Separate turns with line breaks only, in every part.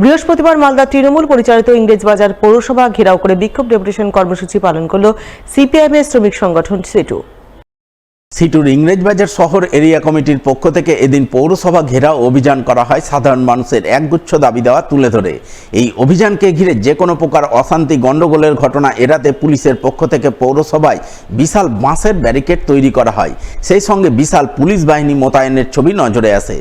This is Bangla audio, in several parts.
বৃহস্পতিবার মালদা তৃণমূল পরিচালিত ইংরেজবাজার পৌরসভা ঘেরাও করে বিক্ষোভ ডেপুটেশন কর্মসূচি পালন করল সিপিআইএম এর শ্রমিক সংগঠন সিটু।
সিটুর ইংরেজবাজার শহর এরিয়া কমিটির পক্ষ থেকে এদিন পৌরসভা ঘেরাও অভিযান করা হয় সাধারণ মানুষের একগুচ্ছ দাবি দেওয়া তুলে ধরে। এই অভিযানকে ঘিরে যে কোনো প্রকার অশান্তি গণ্ডগোলের ঘটনা এড়াতে পুলিশের পক্ষ থেকে পৌরসভায় বিশাল বাঁশের ব্যারিকেড তৈরি করা হয়। সেই সঙ্গে বিশাল পুলিশ বাহিনী মোতায়েনের ছবি নজরে আসে।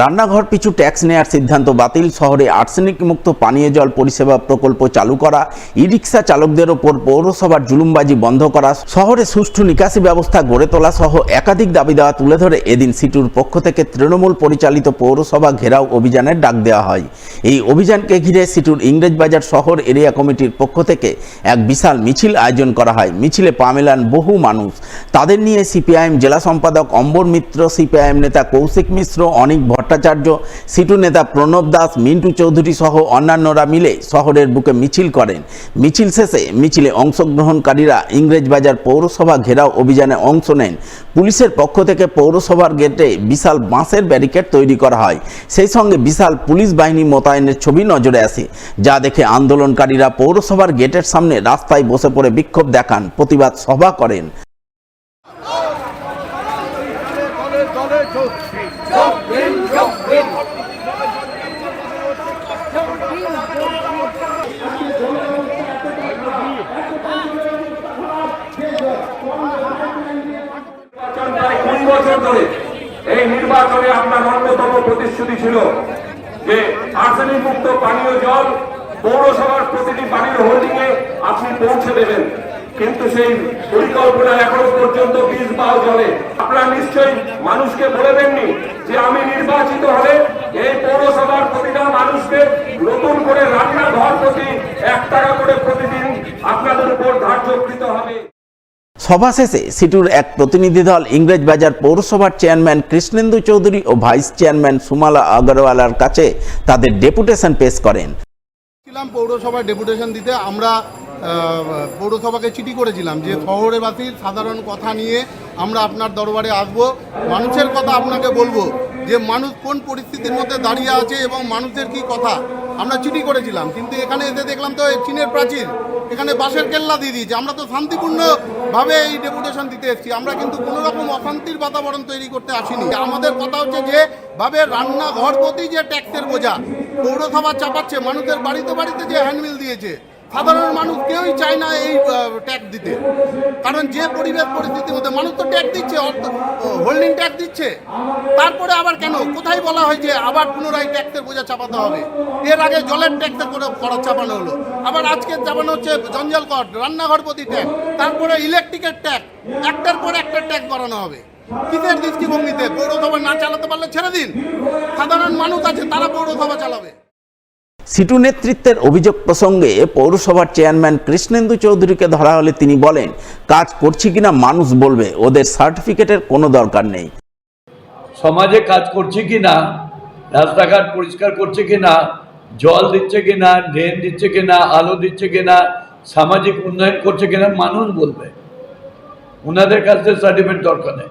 রান্নাঘর পিছু ট্যাক্স নেয়ার সিদ্ধান্ত বাতিল, শহরে আর্সেনিক মুক্ত পানীয় জল পরিষেবা প্রকল্প চালু করা, ই রিক্সা চালকদের ওপর পৌরসভার জুলুমবাজি বন্ধ করা, শহরে সুষ্ঠু নিকাশি ব্যবস্থা গড়ে তোলা সহ একাধিক দাবি দেওয়া তুলে ধরে এদিন সিটুর পক্ষ থেকে তৃণমূল পরিচালিত পৌরসভা ঘেরাও অভিযানের ডাক দেওয়া হয়। এই অভিযানকে ঘিরে সিটুর ইংরেজবাজার শহর এরিয়া কমিটির পক্ষ থেকে এক বিশাল মিছিল আয়োজন করা হয়। মিছিলে পা মেলান বহু মানুষ। তাদের নিয়ে সিপিআইএম জেলা সম্পাদক অম্বর মিত্র, সিপিআইএম নেতা কৌশিক মিশ্র, অনিক ভট্টাচার্য, সিটু নেতা প্রণব দাস, মিন্টু চৌধুরী সহ অন্যান্যরা মিলে শহরের বুকে মিছিল করেন। মিছিল শেষে মিছিলে অংশগ্রহণকারীরা ইংরেজবাজার পৌরসভা ঘেরাও অভিযানে অংশ নেন। পুলিশের পক্ষ থেকে পৌরসভার গেটে বিশাল বাঁশের ব্যারিকেড তৈরি করা হয়। সেই সঙ্গে বিশাল পুলিশ বাহিনী মোতায়েনের ছবি নজরে আসে, যা দেখে আন্দোলনকারীরা পৌরসভার গেটের সামনে রাস্তায় বসে পড়ে বিক্ষোভ দেখান, প্রতিবাদ সভা করেন।
এই নির্বাচনে আপনার অন্যতম প্রতিশ্রুতি ছিল যে আর্সেনিক মুক্ত পানীয় জল পৌরসভার প্রতিটি বাড়ির হোল্ডিংয়ে আপনি পৌঁছে দেবেন, কিন্তু সেই পরিকল্পনা এখনো পর্যন্ত বীজ পাও জলে। আপনারা নিশ্চয়ই মানুষকে বলে দেননি যে আমি নির্বাচিত হলে এই পৌরসভার প্রতিটা মানুষকে নতুন করে রান্নাঘর প্রতি 1 টাকা করে প্রতিদিন আপনাদের উপর ধার্যকৃত হবে।
সভা শেষে সিটুর এক প্রতিনিধি দল ইংরেজবাজার পৌরসভার চেয়ারম্যান কৃষ্ণেন্দু চৌধুরী ও ভাইস চেয়ারম্যান সুমালা আগরওয়ালার কাছে তাদের ডেপুটেশন পেশ করেন।
পৌরসভায় ডেপুটেশন দিতে আমরা পৌরসভাকে চিঠি করেছিলাম যে শহরবাসীর সাধারণ কথা নিয়ে আমরা আপনার দরবারে আসব, মানুষের কথা আপনাকে বলবো যে মানুষ কোন পরিস্থিতির মধ্যে দাঁড়িয়ে আছে এবং মানুষের কি কথা আমরা চিঠি করেছিলাম। কিন্তু এখানে এসে দেখলাম তো চীনের প্রাচীর, এখানে বাঁশের কেল্লা দিয়ে দিয়েছে। আমরা তো শান্তিপূর্ণভাবে এই ডেপুটেশন দিতে এসেছি, আমরা কিন্তু কোনো রকম অশান্তির বাতাবরণ তৈরি করতে আসিনি। আমাদের কথা হচ্ছে যে ভাবে রান্নাঘর প্রতি যে ট্যাক্সের বোঝা পৌরসভা চাপাচ্ছে, মানুষের বাড়িতে বাড়িতে যে হ্যান্ডবিল দিয়েছে, সাধারণ মানুষ কেউই চায় না এই ট্যাক্স দিতে। কারণ যে পরিবেশ পরিস্থিতির মধ্যে মানুষ তো ট্যাক্স দিচ্ছে, হোল্ডিং ট্যাক্স দিচ্ছে, তারপরে আবার কেন কোথায় বলা হয় যে আবার পুনরায় ট্যাক্সের বোঝা চাপাতে হবে? এর আগে জলের ট্যাক্সের করা চাপানো হলো, আবার আজকে চাপানো হচ্ছে জঞ্জাল কর, রান্নাঘর প্রতি ট্যাক্স, তারপরে ইলেকট্রিকের ট্যাক্স, একটার পর একটা ট্যাক্স বাড়ানো হবে। কিসের দৃষ্টিভঙ্গিতে? পৌরসভা না চালাতে পারলে ছেড়ে দিন, সাধারণ মানুষ আছে তারা পৌরসভা চালাবে।
সিটু নেতৃত্বের অভিযোগ প্রসঙ্গে পৌরসভার চেয়ারম্যান কৃষ্ণেন্দু চৌধুরীকে ধরা হলে তিনি বলেন, কাজ করছি কিনা মানুষ বলবে, ওদের সার্টিফিকেটের কোনো দরকার নেই।
সমাজে কাজ করছে কিনা, রাস্তাঘাট পরিষ্কার করছে কিনা, জল দিচ্ছে কিনা, ড্রেন দিচ্ছে কিনা, আলো দিচ্ছে কিনা, সামাজিক উন্নয়ন করছে কিনা মানুষ বলবে, ওনাদের কাছে সার্টিফিকেট দরকার নেই।